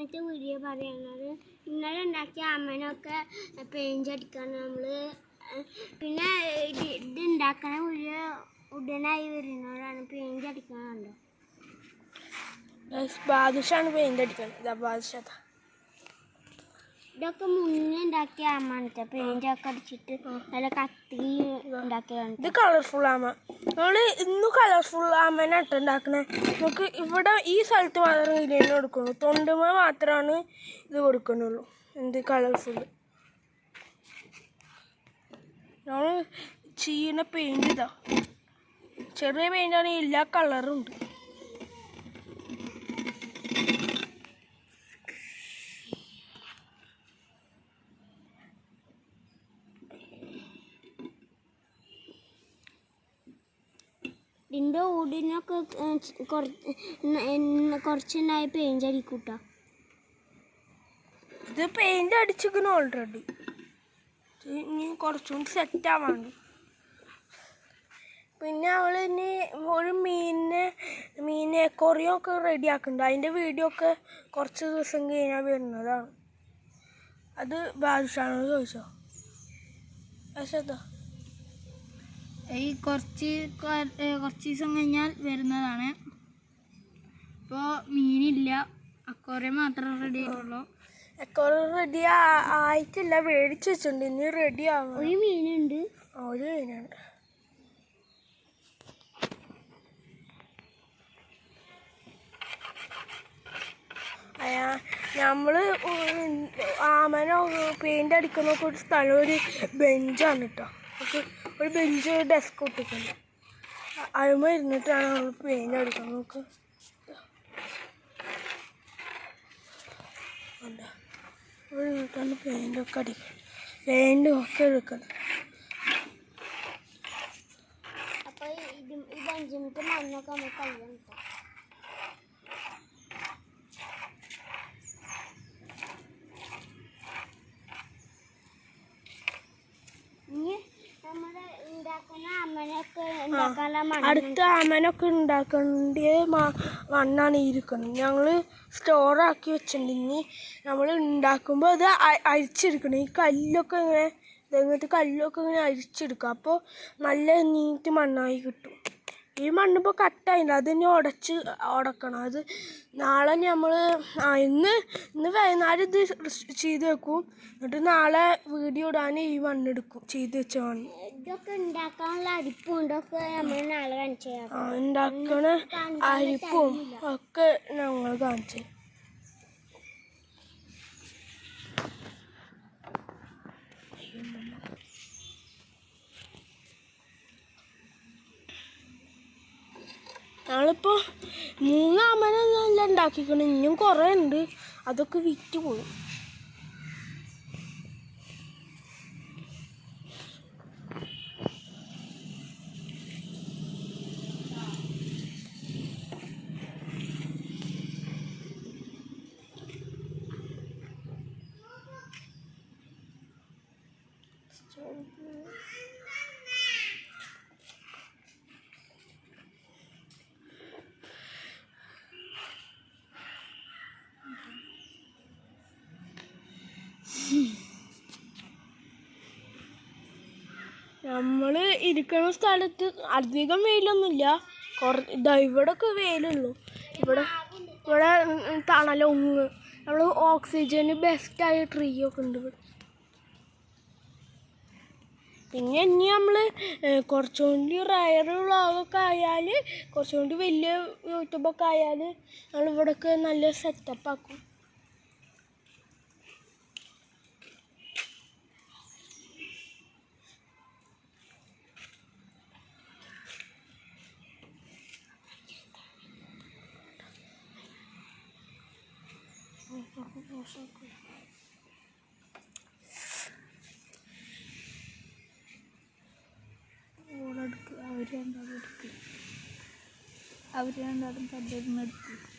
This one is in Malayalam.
ഇന്നത്തെ വീഡിയോ പറയുന്നത് ഇന്നലെ ഉണ്ടാക്കിയ അമ്മനൊക്കെ പെയിന്റ് അടിക്കാൻ നമ്മൾ പിന്നെ ഇത് ഉണ്ടാക്കണ വീഡിയോ ഉടനായി വരുന്നവരാണ് പെയിന്റ് അടിക്കാനുണ്ടോ ബാദുഷാണ് പെയിന്റ് അടിക്കുന്നത് ബാദുഷ ഇതൊക്കെ മുന്നേ ഉണ്ടാക്കിയ അമ്മത്തെ പെയിന്റ് ഒക്കെ അടിച്ചിട്ട് നല്ല കത്തി ഉണ്ടാക്കിയതാണ് ഇത് കളർഫുൾ ആമ നമ്മൾ ഇന്നും കളർഫുൾ ആമനായിട്ട് ഉണ്ടാക്കണേ നമുക്ക് ഇവിടെ ഈ സ്ഥലത്ത് മാത്രം ഗ്രീൻ കൊടുക്കുള്ളൂ തൊണ്ടുമ മാത്രമാണ് ഇത് കൊടുക്കുന്നുള്ളൂ എന്ത് കളർഫുൾ നമ്മൾ ചെയ്യുന്ന പെയിന്റ് ഇതാ ചെറിയ പെയിന്റാണെങ്കിൽ എല്ലാ കളറും ഉണ്ട് ഇതിൻ്റെ ഊടിനൊക്കെ കുറച്ചുണ്ടായി പെയിന്റ് അടിക്കൂട്ടോ ഇത് പെയിന്റ് അടിച്ചിരിക്കുന്നു ഓൾറെഡി ഇനി കുറച്ചുകൂടി സെറ്റ് ആവാണ്ട് പിന്നെ അവൾ ഇനി ഒരു മീനിനെ കൊറിയൊക്കെ റെഡി ആക്കുന്നുണ്ട് അതിൻ്റെ വീഡിയോ ഒക്കെ കുറച്ച് ദിവസം കഴിഞ്ഞാൽ വരുന്നതാണ് അത് ബാദുഷാനോട് ചോദിച്ചോ പക്ഷേ ഈ കുറച്ച് ദിവസം കഴിഞ്ഞാൽ വരുന്നതാണ് ഇപ്പോൾ മീനില്ല അക്വേറിയം മാത്രം റെഡി ആയിട്ടുള്ളൂ അക്വേറിയം റെഡി ആയിട്ടില്ല മേടിച്ച് വെച്ചിട്ടുണ്ട് ഇനി റെഡി ആവും ഒരു മീനുണ്ട് ഒരു മീനുണ്ട് നമ്മൾ ആമനോ പെയിന്റ് അടിക്കുന്നൊക്കെ ഒരു സ്ഥലം ഒരു ബെഞ്ചാണ് കേട്ടോ ഒരു ബെഞ്ച് ഡെസ്ക് ഒട്ടിക്കുന്നു അതിന്മേൽ ഇരുന്നിട്ടാണ് നമ്മൾ പെയിന്റ് അടിക്കുന്നത് നമുക്ക് ഇവിടെ ഇരുന്നിട്ടാണ് പെയിൻ്റൊക്കെ അടിക്കുന്നത് പെയിൻ്റൊക്കെ എടുക്കുന്നത് അപ്പോൾ ഈ ബെഞ്ചിൻ്റെ മണ്ണൊക്കെ നമുക്ക് കഴിയാൻ അടുത്ത ആമനൊക്കെ ഉണ്ടാക്കേണ്ട മണ്ണാണ് ഇരിക്കുന്നത് ഞങ്ങൾ സ്റ്റോറാക്കി വെച്ചിട്ടുണ്ട് ഇനി നമ്മൾ ഉണ്ടാക്കുമ്പോൾ അത് അരിച്ചെടുക്കണം ഈ കല്ലൊക്കെ ഇങ്ങനെ ഇങ്ങനത്തെ കല്ലൊക്കെ ഇങ്ങനെ അരിച്ചെടുക്കുക അപ്പോൾ നല്ല നീറ്റ് മണ്ണായി കിട്ടും ഈ മണ്ണിപ്പോൾ കട്ടായില്ല അതിനെ ഉടക്കണം അത് നാളെ നമ്മൾ ഇന്ന് വൈകുന്നേരം ഇത് ചെയ്ത് വെക്കും എന്നിട്ട് നാളെ വീഡിയോ ഇടാൻ ഈ മണ്ണെടുക്കും ചെയ്ത് വെച്ച മണ്ണ് ഇതൊക്കെ ഉണ്ടാക്കാനുള്ള അരിപ്പും ഇതൊക്കെ നമ്മൾ നാളെ കാണിച്ചു ഉണ്ടാക്കണ അരിപ്പും ഒക്കെ ഞങ്ങൾ കാണിച്ചു ഞങ്ങളിപ്പോൾ 3 ആമനെല്ലാം ഉണ്ടാക്കിക്കണം ഇനിയും കുറേ ഉണ്ട് അതൊക്കെ വിറ്റ് പോകും നമ്മൾ ഇരിക്കുന്ന സ്ഥലത്ത് അധികം വെയിലൊന്നുമില്ല ഇവിടെയൊക്കെ വെയിലുള്ളൂ ഇവിടെ തണലൊങ്ങ് നമ്മൾ ഓക്സിജന് ബെസ്റ്റായ ട്രീ ഒക്കെ ഉണ്ട് ഇവിടെ പിന്നെ ഇനി നമ്മൾ കുറച്ചുകൂടി റയർ വ്ളോഗൊക്കെ ആയാൽ കുറച്ചുകൂടി വലിയ യൂട്യൂബൊക്കെ ആയാൽ നമ്മൾ ഇവിടെയൊക്കെ നല്ല സെറ്റപ്പ് ആക്കും അവർ രണ്ടാളും തല്ലിരുന്നെടുക്കും